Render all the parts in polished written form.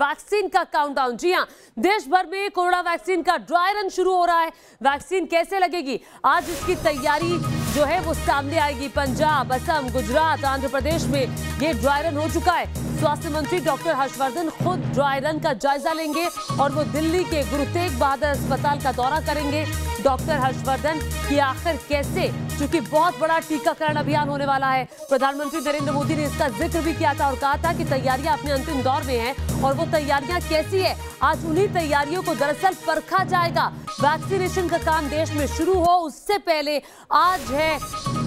Vaccine का countdown. जी हां, देश भर में कोरोना वैक्सीन का ड्राई रन शुरू हो रहा है। वैक्सीन कैसे लगेगी, आज इसकी तैयारी जो है वो सामने आएगी। पंजाब, असम, गुजरात, आंध्र प्रदेश में ये ड्राई रन हो चुका है। स्वास्थ्य मंत्री डॉक्टर हर्षवर्धन खुद ड्राई रन का जायजा लेंगे और वो दिल्ली के गुरु तेग बहादुर अस्पताल का दौरा करेंगे। डॉक्टर हर्षवर्धन की आखिर कैसे, क्योंकि बहुत बड़ा टीकाकरण अभियान होने वाला है। प्रधानमंत्री नरेंद्र मोदी ने इसका जिक्र भी किया था और कहा था कि तैयारियां अपने अंतिम दौर में हैं और वो तैयारियां कैसी है, आज उन्हीं तैयारियों को दरअसल परखा जाएगा। वैक्सीनेशन का काम देश में शुरू हो उससे पहले आज है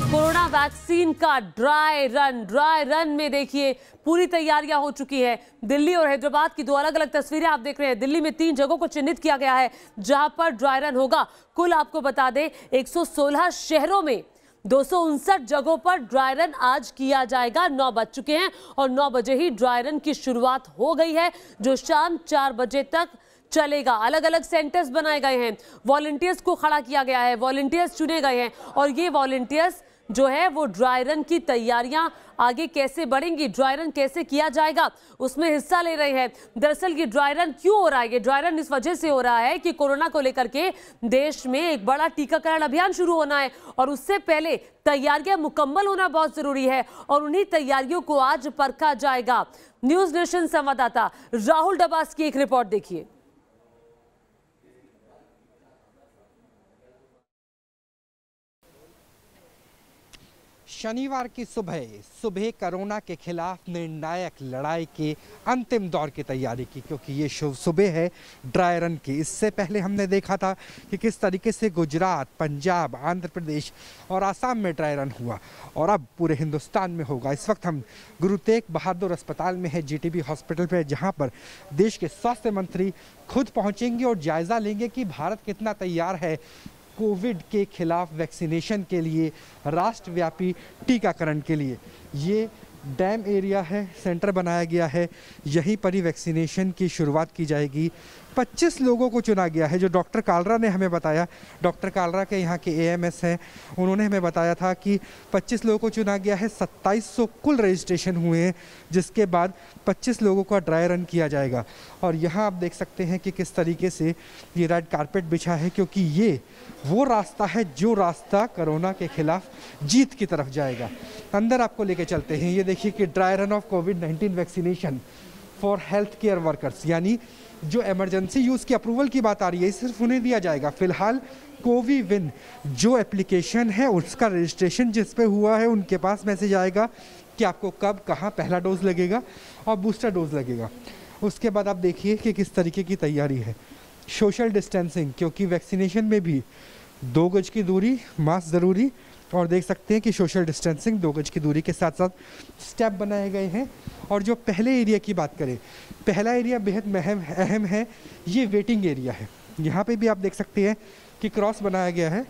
कोरोना वैक्सीन का ड्राई रन। ड्राई रन में देखिए पूरी तैयारियां हो चुकी है। दिल्ली और हैदराबाद की दो अलग अलग तस्वीरें आप देख रहे हैं। दिल्ली में 3 जगहों को चिन्हित किया गया है जहां पर ड्राई रन होगा। कुल आपको बता दें 116 शहरों में 259 जगहों पर ड्राई रन आज किया जाएगा। 9 बज चुके हैं और 9 बजे ही ड्राई रन की शुरुआत हो गई है जो शाम 4 बजे तक चलेगा। अलग अलग सेंटर्स बनाए गए हैं, वॉलंटियर्स को खड़ा किया गया है, वॉलंटियर्स चुने गए हैं और ये वॉलंटियर्स जो है वो ड्राई रन की तैयारियां आगे कैसे बढ़ेंगी, ड्राई रन कैसे किया जाएगा उसमें हिस्सा ले रहे हैं। दरअसल ये ड्राई रन क्यों हो रहा है, ये ड्राई रन इस वजह से हो रहा है कि कोरोना को लेकर के देश में एक बड़ा टीकाकरण अभियान शुरू होना है और उससे पहले तैयारियां मुकम्मल होना बहुत जरूरी है और उन्हीं तैयारियों को आज परखा जाएगा। न्यूज नेशन संवाददाता राहुल डबास की एक रिपोर्ट देखिए। शनिवार की सुबह कोरोना के खिलाफ निर्णायक लड़ाई के अंतिम दौर की तैयारी की, क्योंकि ये सुबह है ड्राई रन की। इससे पहले हमने देखा था कि किस तरीके से गुजरात, पंजाब, आंध्र प्रदेश और आसाम में ड्राई रन हुआ और अब पूरे हिंदुस्तान में होगा। इस वक्त हम गुरु तेग बहादुर अस्पताल में है, जीटीबी हॉस्पिटल पे, जहाँ पर देश के स्वास्थ्य मंत्री खुद पहुँचेंगे और जायज़ा लेंगे कि भारत कितना तैयार है कोविड के खिलाफ वैक्सीनेशन के लिए, राष्ट्रव्यापी टीकाकरण के लिए। ये डैम एरिया है, सेंटर बनाया गया है, यहीं पर ही वैक्सीनेशन की शुरुआत की जाएगी। 25 लोगों को चुना गया है, जो डॉक्टर कालरा ने हमें बताया। डॉक्टर कालरा के यहाँ के एएमएस हैं, उन्होंने हमें बताया था कि 25 लोगों को चुना गया है। 2700 कुल रजिस्ट्रेशन हुए हैं, जिसके बाद 25 लोगों का ड्राई रन किया जाएगा। और यहाँ आप देख सकते हैं कि किस तरीके से ये रेड कारपेट बिछा है, क्योंकि ये वो रास्ता है जो रास्ता कोरोना के खिलाफ जीत की तरफ जाएगा। अंदर आपको लेके चलते हैं। ये देखिए कि dry run of covid vaccination for health care workers, यानी जो इमरजेंसी यूज़ की अप्रूवल की बात आ रही है, सिर्फ उन्हें दिया जाएगा। फिलहाल कोविविन जो एप्लीकेशन है उसका रजिस्ट्रेशन जिस पे हुआ है उनके पास मैसेज आएगा कि आपको कब कहाँ पहला डोज लगेगा और बूस्टर डोज लगेगा। उसके बाद आप देखिए कि किस तरीके की तैयारी है। सोशल डिस्टेंसिंग, क्योंकि वैक्सीनेशन में भी 2 गज की दूरी, मास्क ज़रूरी, और देख सकते हैं कि सोशल डिस्टेंसिंग 2 गज की दूरी के साथ साथ स्टेप बनाए गए हैं। और जो पहले एरिया की बात करें, पहला एरिया बेहद अहम है, ये वेटिंग एरिया है। यहाँ पे भी आप देख सकते हैं कि क्रॉस बनाया गया है,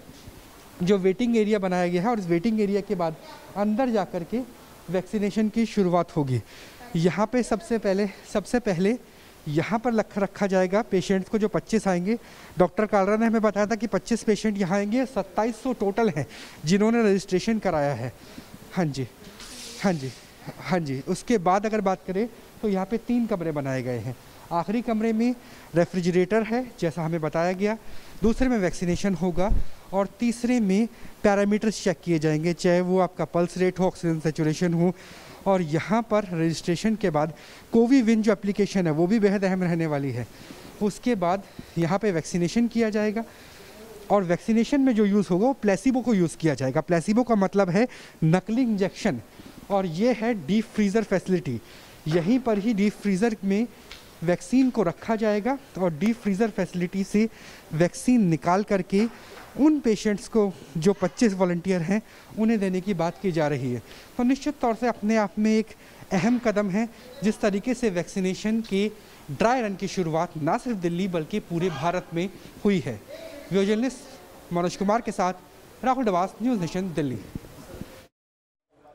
जो वेटिंग एरिया बनाया गया है, और इस वेटिंग एरिया के बाद अंदर जा कर के वैक्सीनेशन की शुरुआत होगी। यहाँ पे सबसे पहले यहाँ पर रखा जाएगा पेशेंट्स को, जो 25 आएंगे। डॉक्टर कालरा ने हमें बताया था कि 25 पेशेंट यहाँ आएंगे। 2700 टोटल हैं जिन्होंने रजिस्ट्रेशन कराया है। हाँ जी। उसके बाद अगर बात करें तो यहाँ पे 3 कमरे बनाए गए हैं। आखिरी कमरे में रेफ्रिजरेटर है, जैसा हमें बताया गया। दूसरे में वैक्सीनेशन होगा और तीसरे में पैरामीटर्स चेक किए जाएंगे, चाहे वो आपका पल्स रेट हो, ऑक्सीजन सैचुरेशन हो। और यहाँ पर रजिस्ट्रेशन के बाद कोविविन जो एप्लीकेशन है वो भी बेहद अहम रहने वाली है। उसके बाद यहाँ पे वैक्सीनेशन किया जाएगा और वैक्सीनेशन में जो यूज़ होगा वो प्लेसिबो को यूज़ किया जाएगा। प्लेसिबो का मतलब है नकली इंजेक्शन, और ये है डीप फ्रीज़र फैसिलिटी। यहीं पर ही डीप फ्रीज़र में वैक्सीन को रखा जाएगा और डीप फ्रीज़र फैसिलिटी से वैक्सीन निकाल करके उन पेशेंट्स को, जो 25 वॉलंटियर हैं, उन्हें देने की बात की जा रही है। तो निश्चित तौर से अपने आप में एक अहम कदम है जिस तरीके से वैक्सीनेशन के ड्राई रन की शुरुआत ना सिर्फ दिल्ली बल्कि पूरे भारत में हुई है। वीडियो जर्नलिस्ट मनोज कुमार के साथ राहुल डबास, न्यूज़ नेशन, दिल्ली।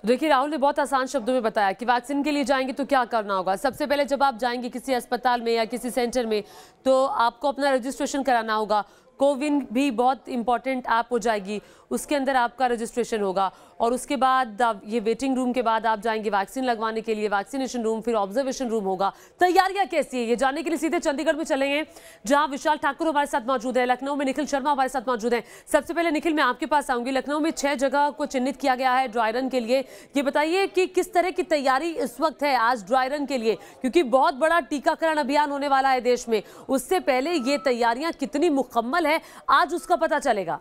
देखिए, राहुल ने बहुत आसान शब्दों में बताया कि वैक्सीन के लिए जाएंगे तो क्या करना होगा। सबसे पहले जब आप जाएंगे किसी अस्पताल में या किसी सेंटर में तो आपको अपना रजिस्ट्रेशन कराना होगा। कोविन भी बहुत इंपॉर्टेंट ऐप हो जाएगी, उसके अंदर आपका रजिस्ट्रेशन होगा और उसके बाद ये वेटिंग रूम के बाद आप जाएंगे वैक्सीन लगवाने के लिए, वैक्सीनेशन रूम, फिर ऑब्जर्वेशन रूम होगा। तैयारियां कैसी है ये जानने के लिए सीधे चंडीगढ़ में चलेंगे, जहां विशाल ठाकुर हमारे साथ मौजूद है। लखनऊ में निखिल शर्मा हमारे साथ मौजूद है। सबसे पहले निखिल, मैं आपके पास आऊंगी। लखनऊ में 6 जगह को चिन्हित किया गया है ड्राई रन के लिए। ये बताइए कि किस तरह की तैयारी इस वक्त है आज ड्राई रन के लिए, क्योंकि बहुत बड़ा टीकाकरण अभियान होने वाला है देश में। उससे पहले ये तैयारियां कितनी मुकम्मल है आज उसका पता चलेगा।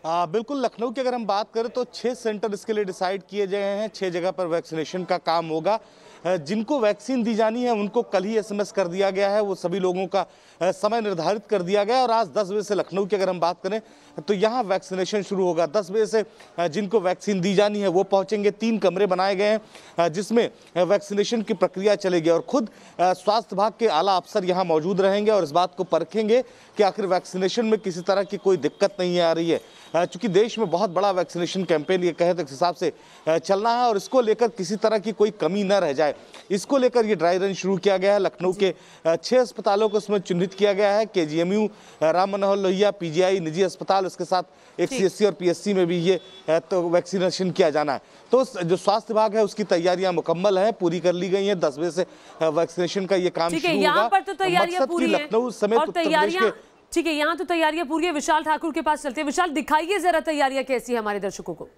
बिल्कुल, लखनऊ की अगर हम बात करें तो 6 सेंटर इसके लिए डिसाइड किए गए हैं। 6 जगह पर वैक्सीनेशन का काम होगा। जिनको वैक्सीन दी जानी है उनको कल ही SMS कर दिया गया है, वो सभी लोगों का समय निर्धारित कर दिया गया है और आज 10 बजे से लखनऊ की अगर हम बात करें तो यहाँ वैक्सीनेशन शुरू होगा। 10 बजे से जिनको वैक्सीन दी जानी है वो पहुँचेंगे। 3 कमरे बनाए गए हैं जिसमें वैक्सीनेशन की प्रक्रिया चलेगी और खुद स्वास्थ्य विभाग के आला अफसर यहाँ मौजूद रहेंगे और इस बात को परखेंगे कि आखिर वैक्सीनेशन में किसी तरह की कोई दिक्कत नहीं आ रही है। चूंकि देश में बहुत बड़ा वैक्सीनेशन कैंपेन ये कहे इस हिसाब से चलना है और इसको लेकर किसी तरह की कोई कमी न रह जाए, इसको लेकर ये ड्राई रन शुरू किया गया है। लखनऊ के 6 अस्पतालों को इसमें चिन्हित किया गया है। KGMU, राम मनोहर लोहिया, PGI निजी अस्पताल, इसके साथ एक CSC और PSC में भी ये तो वैक्सीनेशन किया जाना है। तो जो स्वास्थ्य विभाग है उसकी तैयारियां मुकम्मल है, पूरी कर ली गई हैं। 10 बजे से वैक्सीनेशन का ये काम शुरू होगा। यहाँ पर तो तैयारियां पूरी हैं, लखनऊ समेत उत्तर प्रदेश के, ठीक है, यहाँ तो तैयारियां पूरी है। विशाल ठाकुर के पास चलते हैं। विशाल, दिखाइए जरा तैयारियां कैसी है हमारे दर्शकों को।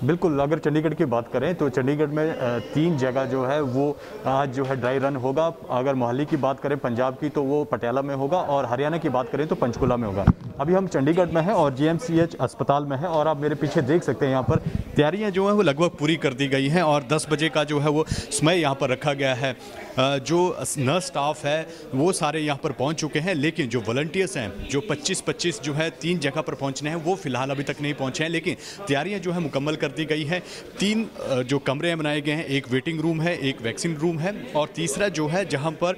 बिल्कुल, अगर चंडीगढ़ की बात करें तो चंडीगढ़ में 3 जगह जो है वो आज जो है ड्राई रन होगा। अगर मोहाली की बात करें पंजाब की तो वो पटियाला में होगा और हरियाणा की बात करें तो पंचकुला में होगा। अभी हम चंडीगढ़ में हैं और GMCH अस्पताल में है और आप मेरे पीछे देख सकते हैं यहाँ पर तैयारियाँ जो हैं वो लगभग पूरी कर दी गई हैं और 10 बजे का जो है वो समय यहाँ पर रखा गया है। जो नर्स स्टाफ है वो सारे यहाँ पर पहुँच चुके हैं, लेकिन जो वॉलंटियर्स हैं जो 25 जो है 3 जगह पर पहुँचने हैं वो फिलहाल अभी तक नहीं पहुँचे हैं, लेकिन तैयारियाँ जो है मुकम्मल कर दी गई है। 3 जो कमरे बनाए गए हैं, एक वेटिंग रूम है, एक वैक्सीन रूम है और तीसरा जो है जहां पर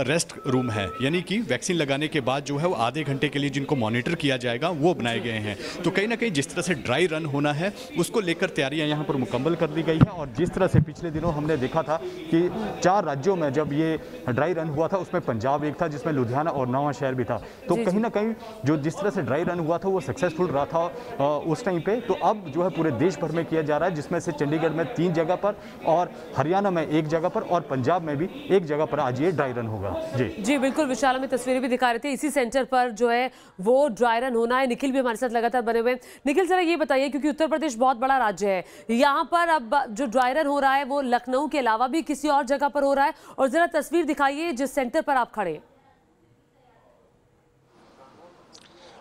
रेस्ट रूम है, यानी कि वैक्सीन लगाने के बाद जो है वो आधे घंटे के लिए जिनको मॉनिटर किया जाएगा वो बनाए गए हैं। तो कहीं ना कहीं जिस तरह से ड्राई रन होना है उसको लेकर तैयारियां यहां पर मुकम्मल कर दी गई है। और जिस तरह से पिछले दिनों हमने देखा था कि 4 राज्यों में जब ये ड्राई रन हुआ था उसमें पंजाब एक था जिसमें लुधियाना और नवां शहर भी था। तो कहीं ना कहीं जो जिस तरह से ड्राई रन हुआ था वो सक्सेसफुल रहा था उस टाइम पे। तो अब जो है पूरे देश भर में किया जा रहा है, जिसमें से चंडीगढ़ में 3 जगह पर और हरियाणा में 1 जगह पर और पंजाब में भी 1 जगह पर आज ये ड्राई रन होगा। जी बिल्कुल, विशाल में तस्वीरें भी दिखा रहे थे, इसी सेंटर पर जो है वो ड्राई रन होना है। निखिल भी हमारे साथ लगातार बने हुए। निखिल, जरा ये बताइए, क्योंकि उत्तर प्रदेश बहुत बड़ा राज्य है, यहाँ पर अब जो ड्राई रन हो रहा है वो लखनऊ के अलावा भी किसी और जगह पर हो रहा है, और जरा तस्वीर दिखाइए जिस सेंटर पर आप खड़े।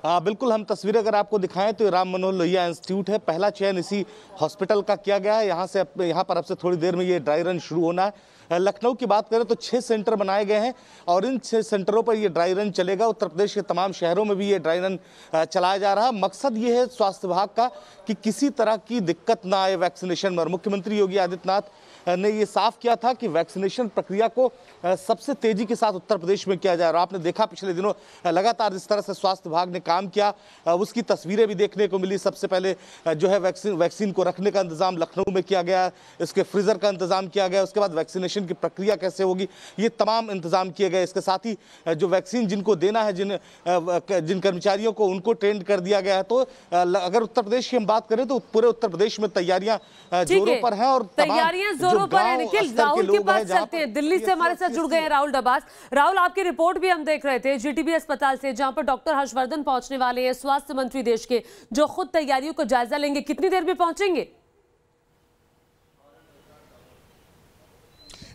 बिल्कुल, हम तस्वीरें अगर आपको दिखाएं तो राम मनोहर लोहिया इंस्टीट्यूट है। पहला चयन इसी हॉस्पिटल का किया गया है। यहाँ पर अब से थोड़ी देर में ये ड्राई रन शुरू होना है। लखनऊ की बात करें तो 6 सेंटर बनाए गए हैं और इन 6 सेंटरों पर ये ड्राई रन चलेगा। उत्तर प्रदेश के तमाम शहरों में भी ये ड्राई रन चलाया जा रहा है। मकसद ये है स्वास्थ्य विभाग का कि किसी तरह की दिक्कत ना आए वैक्सीनेशन में। और मुख्यमंत्री योगी आदित्यनाथ ने ये साफ किया था कि वैक्सीनेशन प्रक्रिया को सबसे तेजी के साथ उत्तर प्रदेश में किया जाए। और आपने देखा पिछले दिनों लगातार जिस तरह से स्वास्थ्य विभाग ने काम किया उसकी तस्वीरें भी देखने को मिली। सबसे पहले जो है वैक्सीन को रखने का इंतजाम लखनऊ में किया गया, इसके फ्रीजर का इंतजाम किया गया, उसके बाद वैक्सीनेशन की प्रक्रिया कैसे होगी ये तमाम इंतजाम किए गए। इसके साथ ही जो वैक्सीन जिनको देना है, जिन कर्मचारियों को, उनको ट्रेंड कर दिया गया है। तो अगर उत्तर प्रदेश की हम बात करें तो पूरे उत्तर प्रदेश में तैयारियां जोरों पर हैं और तैयारियां जोरों पर है। निखिल, राहुल के पास चलते हैं। दिल्ली से हमारे साथ जुड़ गए हैं राहुल डबास। राहुल, आपकी रिपोर्ट भी हम देख रहे थे GTB अस्पताल से, जहां पर डॉक्टर हर्षवर्धन पहुंचने वाले हैं, स्वास्थ्य मंत्री देश के, जो खुद तैयारियों को जायजा लेंगे। कितनी देर में पहुंचेंगे?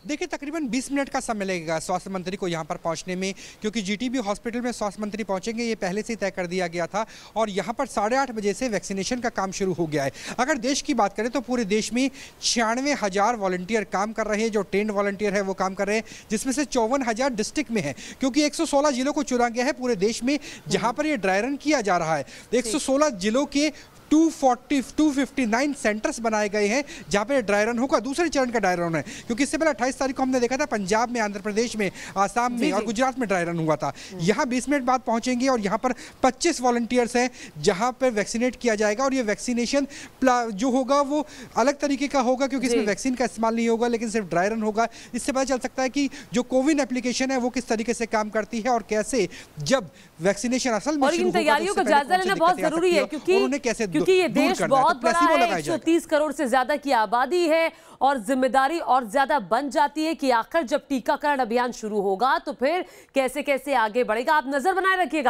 देखिए, तकरीबन 20 मिनट का समय लगेगा स्वास्थ्य मंत्री को यहाँ पर पहुँचने में, क्योंकि GTB हॉस्पिटल में स्वास्थ्य मंत्री पहुँचेंगे ये पहले से ही तय कर दिया गया था और यहाँ पर 8:30 बजे से वैक्सीनेशन का काम शुरू हो गया है। अगर देश की बात करें तो पूरे देश में 96,000 वॉलंटियर काम कर रहे हैं, जो ट्रेंड वॉलंटियर है वो काम कर रहे हैं, जिसमें से 54,000 डिस्ट्रिक्ट में है, क्योंकि 116 जिलों को चुना गया है पूरे देश में जहाँ पर ये ड्राई रन किया जा रहा है। 116 जिलों के 259 सेंटर्स बनाए गए हैं जहां पे ड्राई रन होगा। दूसरे चरण का ड्राई रन है, क्योंकि इससे पहले 28 तारीख को हमने देखा था पंजाब में, आंध्र प्रदेश में, आसाम में और गुजरात में ड्राई रन हुआ था। यहाँ 20 मिनट बाद पहुंचेंगे और यहाँ पर 25 वॉलंटियर्स हैं जहां पर वैक्सीनेट किया जाएगा। और ये वैक्सीनेशन जो होगा वो अलग तरीके का होगा, क्योंकि इसमें वैक्सीन का इस्तेमाल नहीं होगा, लेकिन सिर्फ ड्राई रन होगा। इससे पता चल सकता है कि जो कोविन एप्लीकेशन है वो किस तरीके से काम करती है और कैसे जब वैक्सीनेशन असल में और इन तैयारियों का जायजा लेना बहुत जरूरी है, क्योंकि ये देश बहुत बड़ा है, 130 करोड़ से ज्यादा की आबादी है और जिम्मेदारी और ज्यादा बन जाती है कि आखिर जब टीकाकरण अभियान शुरू होगा तो फिर कैसे कैसे आगे बढ़ेगा। आप नजर बनाए रखिएगा।